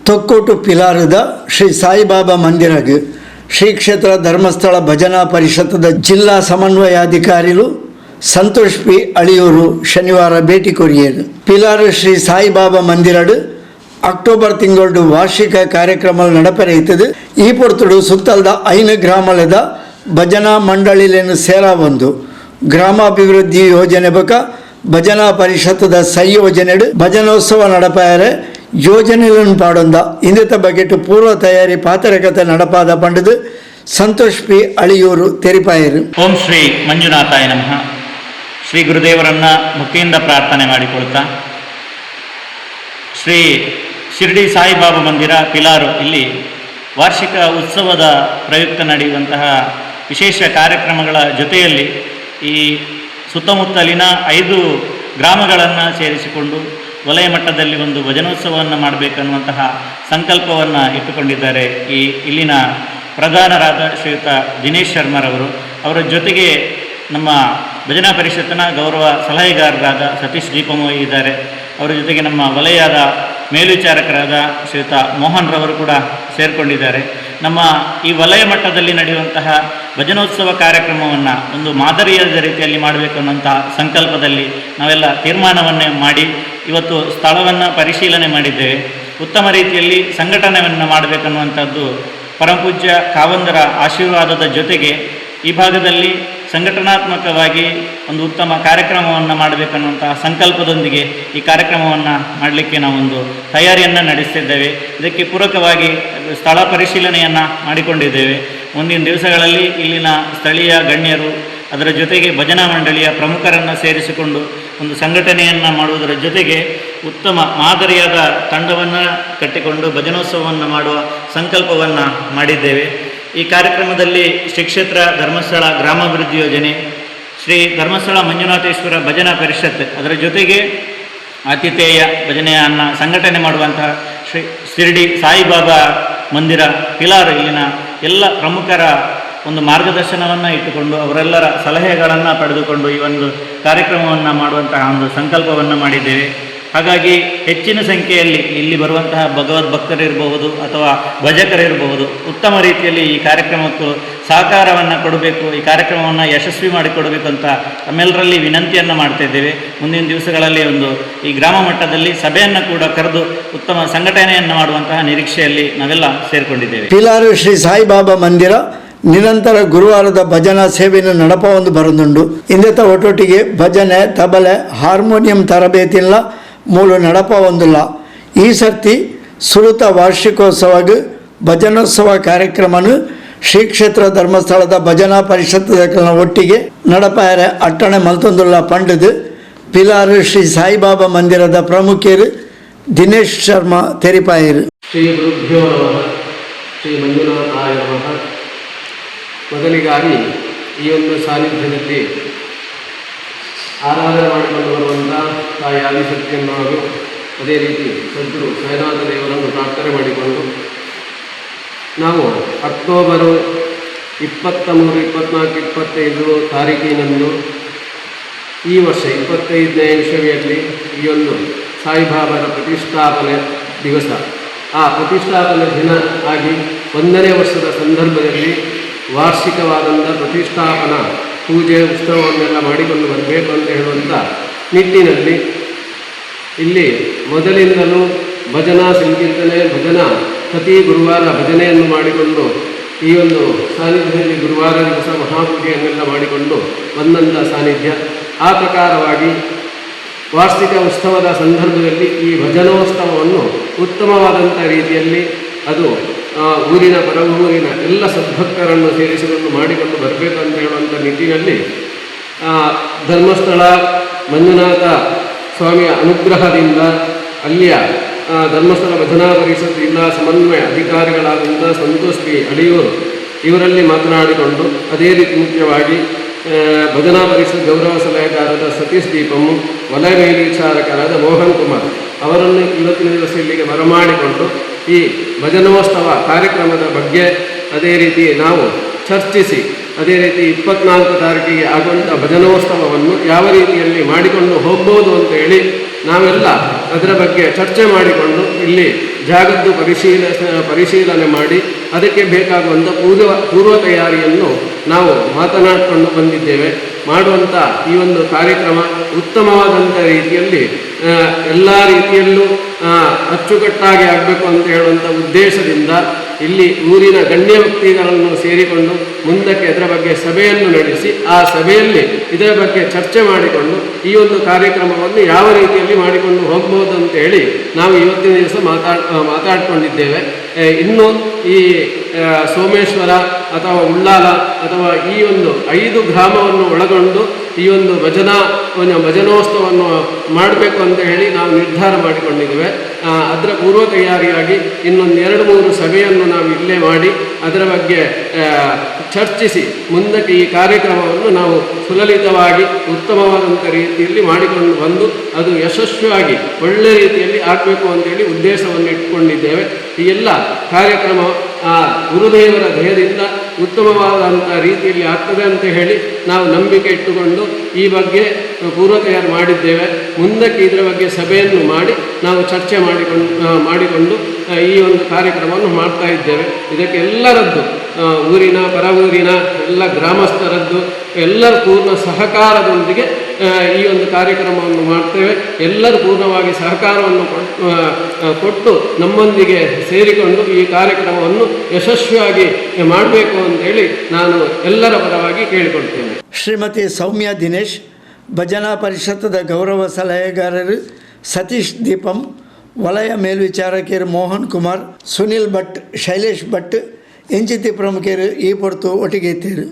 ತೊಕ್ಕೋಟು ಪಿಲಾರದ ಶ್ರೀ ಸಾಯಿಬಾಬಾ ಮಂದಿರಗೆ ಶ್ರೀ ಕ್ಷೇತ್ರ ಧರ್ಮಸ್ಥಳ ಭಜನಾ ಪರಿಷತ್ದ ಜಿಲ್ಲಾ ಸಮನ್ವಯಾಧಿಕಾರಿಗಳು ಸಂತೋಷ್ ಪಿ ಅಳಿಯೂರು ಶನಿವಾರ ಭೇಟಿ ಕೊರಿಯರು. ಪಿಲಾರು ಶ್ರೀ ಸಾಯಿಬಾಬಾ ಮಂದಿರಡು ಅಕ್ಟೋಬರ್ ತಿಂಗಳು ವಾರ್ಷಿಕ ಕಾರ್ಯಕ್ರಮ ನಡಪೆರೆಯುತ್ತದೆ. ಈ ಪೊರ್ತುಡು ಸುತ್ತಲದ 5 ಗ್ರಾಮದ ಭಜನಾ ಮಂಡಳಿಯನ್ನು ಸೇರಾವೊಂದು ಗ್ರಾಮಾಭಿವೃದ್ಧಿ ಯೋಜನೆ ಬಕ ಭಜನಾ ಪರಿಷತ್ದ ಸಂಯೋಜನೆಡು ಭಜನೋತ್ಸವ ನಡಪಾಯರೆ ಯೋಜನೆಗಳನ್ನು ಪಾಡೊಂದ ಇಂದಿತ ಬಗೆಟ್ ಪೂರ್ವ ತಯಾರಿ ಪಾತ್ರಕತೆ ನಡಪಾದ ಪಂಡದು ಸಂತೋಷ್ ಪಿ ಅಳಿಯೂರು ತೆರಿಪಾಯರು. ಓಂ ಶ್ರೀ ಮಂಜುನಾಥಾಯ ನಮಃ. ಶ್ರೀ ಗುರುದೇವರನ್ನು ಭಕ್ತಿಯಿಂದ ಪ್ರಾರ್ಥನೆ ಮಾಡಿಕೊಳ್ತಾ ಶ್ರೀ ಶಿರ್ಡಿ ಸಾಯಿಬಾಬಾ ಮಂದಿರ ಪಿಲಾರು ಇಲ್ಲಿ ವಾರ್ಷಿಕ ಉತ್ಸವದ ಪ್ರಯುಕ್ತ ನಡೆಯುವಂತಹ ವಿಶೇಷ ಕಾರ್ಯಕ್ರಮಗಳ ಜೊತೆಯಲ್ಲಿ ಈ ಸುತ್ತಮುತ್ತಲಿನ 5 ಗ್ರಾಮಗಳನ್ನು ಸೇರಿಸಿಕೊಂಡು ವಲಯ ಮಟ್ಟದಲ್ಲಿ ಒಂದು ಭಜನೋತ್ಸವವನ್ನು ಮಾಡಬೇಕನ್ನುವಂತಹ ಸಂಕಲ್ಪವನ್ನು ಇಟ್ಟುಕೊಂಡಿದ್ದಾರೆ. ಇಲ್ಲಿನ ಪ್ರಧಾನರಾದ ಶ್ರೀಯುತ ದಿನೇಶ್ ಶರ್ಮರವರು, ಅವರ ಜೊತೆಗೆ ನಮ್ಮ ಭಜನಾ ಪರಿಷತ್ತಿನ ಗೌರವ ಸಲಹೆಗಾರರಾದ ಸತೀಶ್ ದೀಪಮೋಯಿ ಇದ್ದಾರೆ. ಅವರ ಜೊತೆಗೆ ನಮ್ಮ ವಲಯದ ಮೇಲ್ವಿಚಾರಕರಾದ ಶ್ರೀಯುತ ಮೋಹನ್ ರವರು ಕೂಡ ಸೇರಿಕೊಂಡಿದ್ದಾರೆ. ನಮ್ಮ ಈ ವಲಯ ಮಟ್ಟದಲ್ಲಿ ನಡೆಯುವಂತಹ ಭಜನೋತ್ಸವ ಕಾರ್ಯಕ್ರಮವನ್ನು ಒಂದು ಮಾದರಿಯಾದ ರೀತಿಯಲ್ಲಿ ಮಾಡಬೇಕು ಅನ್ನೋಂಥ ಸಂಕಲ್ಪದಲ್ಲಿ ನಾವೆಲ್ಲ ತೀರ್ಮಾನವನ್ನೇ ಮಾಡಿ ಇವತ್ತು ಸ್ಥಳವನ್ನು ಪರಿಶೀಲನೆ ಮಾಡಿದ್ದೇವೆ. ಉತ್ತಮ ರೀತಿಯಲ್ಲಿ ಸಂಘಟನೆಯನ್ನು ಮಾಡಬೇಕನ್ನುವಂಥದ್ದು ಪರಮಪೂಜ್ಯ ಕಾವಂದರ ಆಶೀರ್ವಾದದ ಜೊತೆಗೆ ಈ ಭಾಗದಲ್ಲಿ ಸಂಘಟನಾತ್ಮಕವಾಗಿ ಒಂದು ಉತ್ತಮ ಕಾರ್ಯಕ್ರಮವನ್ನು ಮಾಡಬೇಕನ್ನುವಂತಹ ಸಂಕಲ್ಪದೊಂದಿಗೆ ಈ ಕಾರ್ಯಕ್ರಮವನ್ನು ಮಾಡಲಿಕ್ಕೆ ನಾವೊಂದು ತಯಾರಿಯನ್ನು ನಡೆಸ್ತಿದ್ದೇವೆ. ಇದಕ್ಕೆ ಪೂರಕವಾಗಿ ಸ್ಥಳ ಪರಿಶೀಲನೆಯನ್ನು ಮಾಡಿಕೊಂಡಿದ್ದೇವೆ. ಮುಂದಿನ ದಿವಸಗಳಲ್ಲಿ ಇಲ್ಲಿನ ಸ್ಥಳೀಯ ಗಣ್ಯರು ಅದರ ಜೊತೆಗೆ ಭಜನಾ ಮಂಡಳಿಯ ಪ್ರಮುಖರನ್ನು ಸೇರಿಸಿಕೊಂಡು ಒಂದು ಸಂಘಟನೆಯನ್ನು ಮಾಡುವುದರ ಜೊತೆಗೆ ಉತ್ತಮ ಮಾದರಿಯಾದ ತಂಡವನ್ನು ಕಟ್ಟಿಕೊಂಡು ಭಜನೋತ್ಸವವನ್ನು ಮಾಡುವ ಸಂಕಲ್ಪವನ್ನು ಮಾಡಿದ್ದೇವೆ. ಈ ಕಾರ್ಯಕ್ರಮದಲ್ಲಿ ಶ್ರೀ ಕ್ಷೇತ್ರ ಧರ್ಮಸ್ಥಳ ಗ್ರಾಮಾಭಿವೃದ್ಧಿ ಯೋಜನೆ, ಶ್ರೀ ಧರ್ಮಸ್ಥಳ ಮಂಜುನಾಥೇಶ್ವರ ಭಜನಾ ಪರಿಷತ್, ಅದರ ಜೊತೆಗೆ ಆತಿಥೇಯ ಭಜನೆಯನ್ನು ಸಂಘಟನೆ ಮಾಡುವಂತಹ ಶ್ರೀ ಶಿರ್ಡಿ ಸಾಯಿಬಾಬಾ ಮಂದಿರ ಪಿಲಾರು ಇಲ್ಲಿನ ಎಲ್ಲ ಪ್ರಮುಖರ ಒಂದು ಮಾರ್ಗದರ್ಶನವನ್ನು ಇಟ್ಟುಕೊಂಡು ಅವರೆಲ್ಲರ ಸಲಹೆಗಳನ್ನು ಪಡೆದುಕೊಂಡು ಈ ಒಂದು ಕಾರ್ಯಕ್ರಮವನ್ನು ಮಾಡುವಂತಹ ಒಂದು ಸಂಕಲ್ಪವನ್ನು ಮಾಡಿದ್ದೇವೆ. ಹಾಗಾಗಿ ಹೆಚ್ಚಿನ ಸಂಖ್ಯೆಯಲ್ಲಿ ಇಲ್ಲಿ ಬರುವಂತಹ ಭಗವದ್ಭಕ್ತರಿರಬಹುದು ಅಥವಾ ಭಜಕರಿರಬಹುದು ಉತ್ತಮ ರೀತಿಯಲ್ಲಿ ಈ ಕಾರ್ಯಕ್ರಮಕ್ಕೂ ಸಹಕಾರವನ್ನು ಕೊಡಬೇಕು, ಈ ಕಾರ್ಯಕ್ರಮವನ್ನು ಯಶಸ್ವಿ ಮಾಡಿಕೊಡಬೇಕು ಅಂತ ನಮ್ಮೆಲ್ಲರಲ್ಲಿ ವಿನಂತಿಯನ್ನು ಮಾಡ್ತಿದ್ದೇವೆ. ಮುಂದಿನ ದಿವಸಗಳಲ್ಲಿ ಒಂದು ಈ ಗ್ರಾಮ ಮಟ್ಟದಲ್ಲಿ ಸಭೆಯನ್ನು ಕೂಡ ಕರೆದು ಉತ್ತಮ ಸಂಘಟನೆಯನ್ನು ಮಾಡುವಂತಹ ನಿರೀಕ್ಷೆಯಲ್ಲಿ ನಾವೆಲ್ಲ ಸೇರಿಕೊಂಡಿದ್ದೇವೆ. ಪಿಲಾರು ಶ್ರೀ ಸಾಯಿಬಾಬಾ ಮಂದಿರ ನಿರಂತರ ಗುರುವಾರದ ಭಜನಾ ಸೇವೆಯನ್ನು ನಡಪವೊಂದು ಬರುದುಂಡು. ಇಂದೆತ ಒಟ್ಟೊಟ್ಟಿಗೆ ಭಜನೆ, ತಬಲೆ, ಹಾರ್ಮೋನಿಯಂ ತರಬೇತಿಲ್ಲ ಮೂಲು ನಡಪವೊಂದಿಲ್ಲ. ಈ ಸರ್ತಿ ಸುರುತ ವಾರ್ಷಿಕೋತ್ಸವಗ ಭಜನೋತ್ಸವ ಕಾರ್ಯಕ್ರಮನು ಶ್ರೀ ಕ್ಷೇತ್ರ ಧರ್ಮಸ್ಥಳದ ಭಜನಾ ಪರಿಷತ್ನ ಒಟ್ಟಿಗೆ ನಡಪಾಯರೆ ಅಟ್ಟಣೆ ಮಲ್ತೊಂದುಲ್ಲ ಪಂಡದು ಪಿಲಾರು ಶ್ರೀ ಸಾಯಿಬಾಬಾ ಮಂದಿರದ ಪ್ರಮುಖರು ದಿನೇಶ್ ಶರ್ಮಾ ತೆರಿಪಾಯರು. ಶ್ರೀ ಗುರುಭ್ಯೋ ನಮಃ. ಶ್ರೀ ಮಂಜುನಾಥಾಯ ನಮಃ. ಮೊದಲಿಗಾಗಿ ಈ ಒಂದು ಸಾನ್ನಿಧ್ಯದಲ್ಲಿ ಆರಾಧನೆ ಮಾಡಿಕೊಂಡು ಬರುವಂಥ ತಾಯಿ ಆದಿಶಕ್ತಿಯನ್ನವರು, ಅದೇ ರೀತಿ ಸದ್ಗುರು ಸಾಯಿನಾಥ ದೇವರನ್ನು ಪ್ರಾರ್ಥನೆ ಮಾಡಿಕೊಂಡು ನಾವು ಅಕ್ಟೋಬರು 23, 24, 25 ತಾರೀಕಿನಂದು ಈ ವರ್ಷ 25ನೇ ಇಸವಿಯಲ್ಲಿ ಈ ಒಂದು ಸಾಯಿಬಾಬಾರ ಪ್ರತಿಷ್ಠಾಪನೆ ದಿವಸ, ಆ ಪ್ರತಿಷ್ಠಾಪನೆ ದಿನ ಆಗಿ 1ನೇ ವರ್ಷದ ಸಂದರ್ಭದಲ್ಲಿ ವಾರ್ಷಿಕವಾದಂಥ ಪ್ರತಿಷ್ಠಾಪನಾ ಪೂಜೆ ಉತ್ಸವವನ್ನೆಲ್ಲ ಮಾಡಿಕೊಂಡು ಬರಬೇಕು ಅಂತ ಹೇಳುವಂಥ ನಿಟ್ಟಿನಲ್ಲಿ ಇಲ್ಲಿ ಮೊದಲಿಂದಲೂ ಭಜನಾ ಸಂಕೀರ್ತನೆ, ಭಜನಾ ಪ್ರತಿ ಗುರುವಾರ ಭಜನೆಯನ್ನು ಮಾಡಿಕೊಂಡು ಈ ಒಂದು ಸಾನ್ನಿಧ್ಯದಲ್ಲಿ ಗುರುವಾರ ದಿವಸ ಮಹಾಪೂಜೆಯನ್ನೆಲ್ಲ ಮಾಡಿಕೊಂಡು ಬಂದಂಥ ಸಾನ್ನಿಧ್ಯ. ಆ ಪ್ರಕಾರವಾಗಿ ವಾರ್ಷಿಕ ಉತ್ಸವದ ಸಂದರ್ಭದಲ್ಲಿ ಈ ಭಜನೋತ್ಸವವನ್ನು ಉತ್ತಮವಾದಂಥ ರೀತಿಯಲ್ಲಿ ಅದು ಊರಿನ ಪರವೂರಿನ ಎಲ್ಲ ಸದ್ಭಕ್ತರನ್ನು ಸೇರಿಸಿಕೊಂಡು ಮಾಡಿಕೊಂಡು ಬರಬೇಕು ಅಂತ ಹೇಳುವಂಥ ನಿಟ್ಟಿನಲ್ಲಿ ಧರ್ಮಸ್ಥಳ ಮಂಜುನಾಥ ಸ್ವಾಮಿಯ ಅನುಗ್ರಹದಿಂದ ಅಲ್ಲಿಯ ಧರ್ಮಸ್ಥಳ ಭಜನಾ ಪರಿಷತ್ ಜಿಲ್ಲಾ ಸಮನ್ವಯ ಅಧಿಕಾರಿಗಳಾದಂಥ ಸಂತೋಷ್ ಪಿ ಅಳಿಯೂರು ಇವರಲ್ಲಿ ಮಾತನಾಡಿಕೊಂಡು, ಅದೇ ರೀತಿ ಮುಖ್ಯವಾಗಿ ಭಜನಾ ಪರಿಷತ್ ಗೌರವ ಸಲಹೆಗಾರರಾದ ಸತೀಶ್ ದೀಪಮು, ವಲಯ ಮೇಲ್ವಿಚಾರಕರಾದ ಮೋಹನ್ ಕುಮಾರ್ ಅವರನ್ನು ಇವತ್ತಿನ ದಿವಸ ಇಲ್ಲಿಗೆ ಬರಮಾಡಿಕೊಂಡು ಈ ಭಜನೋತ್ಸವ ಕಾರ್ಯಕ್ರಮದ ಬಗ್ಗೆ ಅದೇ ರೀತಿ ನಾವು ಚರ್ಚಿಸಿ, ಅದೇ ರೀತಿ 24 ತಾರೀಕಿಗೆ ಆಗುವಂಥ ಭಜನೋತ್ಸವವನ್ನು ಯಾವ ರೀತಿಯಲ್ಲಿ ಮಾಡಿಕೊಂಡು ಹೋಗ್ಬೋದು ಅಂತೇಳಿ ನಾವೆಲ್ಲ ಅದರ ಬಗ್ಗೆ ಚರ್ಚೆ ಮಾಡಿಕೊಂಡು ಇಲ್ಲಿ ಜಾಗದ್ದು ಪರಿಶೀಲನೆ ಮಾಡಿ ಅದಕ್ಕೆ ಬೇಕಾಗುವಂಥ ಪೂರ್ವ ತಯಾರಿಯನ್ನು ನಾವು ಮಾತನಾಡಿಕೊಂಡು ಬಂದಿದ್ದೇವೆ. ಮಾಡುವಂಥ ಈ ಒಂದು ಕಾರ್ಯಕ್ರಮ ಉತ್ತಮವಾದಂಥ ರೀತಿಯಲ್ಲಿ ಎಲ್ಲ ರೀತಿಯಲ್ಲೂ ಅಚ್ಚುಕಟ್ಟಾಗಿ ಆಗಬೇಕು ಅಂತ ಹೇಳುವಂಥ ಉದ್ದೇಶದಿಂದ ಇಲ್ಲಿ ಊರಿನ ಗಣ್ಯ ವ್ಯಕ್ತಿಗಳನ್ನು ಸೇರಿಕೊಂಡು ಮುಂದಕ್ಕೆ ಇದರ ಬಗ್ಗೆ ಸಭೆಯನ್ನು ನಡೆಸಿ ಆ ಸಭೆಯಲ್ಲಿ ಇದರ ಬಗ್ಗೆ ಚರ್ಚೆ ಮಾಡಿಕೊಂಡು ಈ ಒಂದು ಕಾರ್ಯಕ್ರಮವನ್ನು ಯಾವ ರೀತಿಯಲ್ಲಿ ಮಾಡಿಕೊಂಡು ಹೋಗ್ಬೋದು ಅಂತೇಳಿ ನಾವು ಇವತ್ತಿನ ದಿವಸ ಮಾತಾಡಿಕೊಂಡಿದ್ದೇವೆ. ಇನ್ನು ಈ ಸೋಮೇಶ್ವರ ಅಥವಾ ಉಳ್ಳಾಲ ಅಥವಾ ಈ ಒಂದು 5 ಗ್ರಾಮವನ್ನು ಒಳಗೊಂಡು ಈ ಒಂದು ಭಜನೋತ್ಸವವನ್ನು ಮಾಡಬೇಕು ಅಂತ ಹೇಳಿ ನಾವು ನಿರ್ಧಾರ ಮಾಡಿಕೊಂಡಿದ್ದೇವೆ. ಅದರ ಪೂರ್ವ ತಯಾರಿಯಾಗಿ ಇನ್ನೊಂದು 2-3 ಸಭೆಯನ್ನು ನಾವು ಇಲ್ಲೇ ಮಾಡಿ ಅದರ ಬಗ್ಗೆ ಚರ್ಚಿಸಿ ಮುಂದಕ್ಕೆ ಈ ಕಾರ್ಯಕ್ರಮವನ್ನು ನಾವು ಸುಲಲಿತವಾಗಿ ಉತ್ತಮವಾದಂಥ ರೀತಿಯಲ್ಲಿ ಮಾಡಿಕೊಂಡು ಬಂದು ಅದು ಯಶಸ್ವಿಯಾಗಿ ಒಳ್ಳೆಯ ರೀತಿಯಲ್ಲಿ ಆಗಬೇಕು ಅಂತೇಳಿ ಉದ್ದೇಶವನ್ನು ಇಟ್ಕೊಂಡಿದ್ದೇವೆ. ಈ ಎಲ್ಲ ಕಾರ್ಯಕ್ರಮ ಗುರುದೇವರ ದೇಹದಿಂದ ಉತ್ತಮವಾದಂಥ ರೀತಿಯಲ್ಲಿ ಆಗ್ತದೆ ಅಂತ ಹೇಳಿ ನಾವು ನಂಬಿಕೆ ಇಟ್ಟುಕೊಂಡು ಈ ಬಗ್ಗೆ ಪೂರ್ವ ತಯಾರು ಮಾಡಿದ್ದೇವೆ. ಮುಂದಕ್ಕೆ ಇದರ ಬಗ್ಗೆ ಸಭೆಯನ್ನು ಮಾಡಿ ನಾವು ಚರ್ಚೆ ಮಾಡಿಕೊಂಡು ಈ ಒಂದು ಕಾರ್ಯಕ್ರಮವನ್ನು ಮಾಡ್ತಾ ಇದ್ದೇವೆ. ಇದಕ್ಕೆ ಎಲ್ಲರದ್ದು ಊರಿನ ಪರ ಊರಿನ ಎಲ್ಲ ಗ್ರಾಮಸ್ಥರದ್ದು ಎಲ್ಲರ ಪೂರ್ಣ ಸಹಕಾರದೊಂದಿಗೆ ಈ ಒಂದು ಕಾರ್ಯಕ್ರಮವನ್ನು ಮಾಡ್ತೇವೆ. ಎಲ್ಲರೂ ಪೂರ್ಣವಾಗಿ ಸಹಕಾರವನ್ನು ಕೊಟ್ಟು ನಮ್ಮೊಂದಿಗೆ ಸೇರಿಕೊಂಡು ಈ ಕಾರ್ಯಕ್ರಮವನ್ನು ಯಶಸ್ವಿಯಾಗಿ ಮಾಡಬೇಕು ಅಂತೇಳಿ ನಾನು ಎಲ್ಲರ ಪರವಾಗಿ ಕೇಳಿಕೊಳ್ತೇನೆ. ಶ್ರೀಮತಿ ಸೌಮ್ಯ ದಿನೇಶ್, ಭಜನಾ ಪರಿಷತ್ತದ ಗೌರವ ಸಲಹೆಗಾರರು ಸತೀಶ್ ದೀಪಂ, ವಲಯ ಮೇಲ್ವಿಚಾರಕರು ಮೋಹನ್ ಕುಮಾರ್, ಸುನಿಲ್ ಭಟ್, ಶೈಲೇಶ್ ಭಟ್, ಎಂಜಿತಿ ಪ್ರಮುಖರು ಈ ಪೊರ್ತು ಒಟ್ಟಿಗೆ ಇದ್ದೀರು.